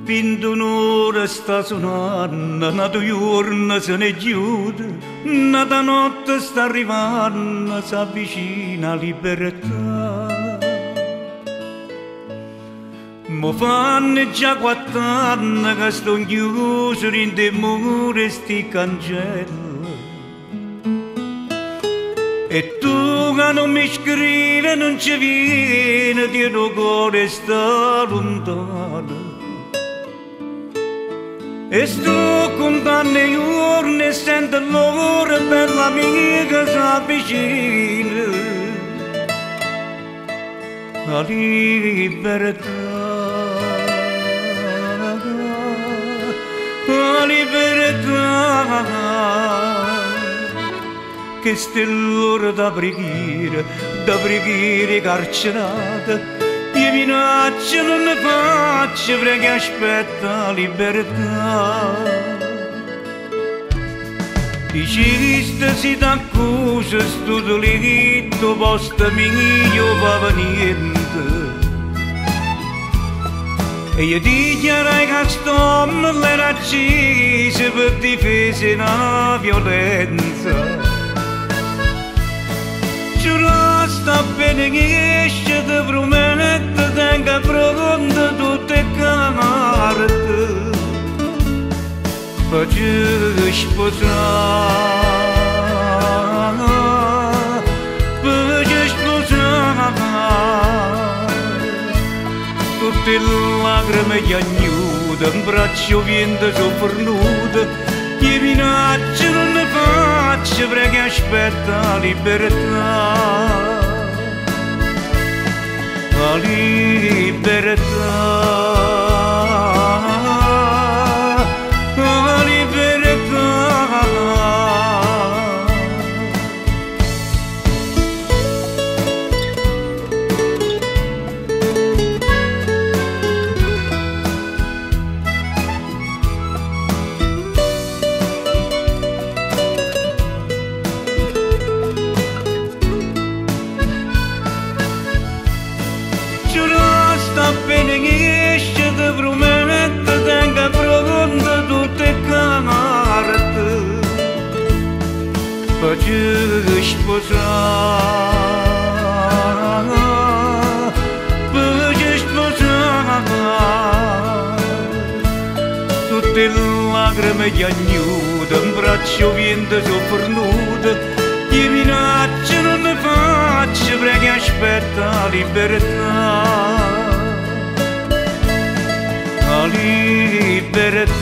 Quando un'ora sta suonando, una giorno se ne chiude, una notte sta arrivando, si avvicina la libertà. Mi fanno già 4 anni che sto chiuso in dei muri sti cancelli. E tu che non mi scrivi non ci vieni, ti tuo cuore sta lontano. E sto contando i giorni e sento l'ora per l'amica che si avvicina. La libertà, la libertà, che stell'ora da preghiere carcerata. Io minaccio non ne faccio perché aspetta la libertà. I civisti si t'accusa, sto delitto, posto mio va niente. E io dichiarai che sto nell'era accesa per difesa la violenza. Giuro sta bene che esce, ti prometto, tenga pronta tutte le carte per ci sposare, per ci sposare. Tutte le lacrime che agnuda, un braccio viento soffernuto. Io minaccio non ne faccio perché aspetta la libertà. La libertà, la libertà. Sta bene che esce, ti prometto, tenga pronta tutte le carte per ci sposare, per ci sposare. Tutte le lacrime che agnuda, un braccio viento soffernuto. Io minaccio non ne faccio perché aspetta la libertà. La libertà.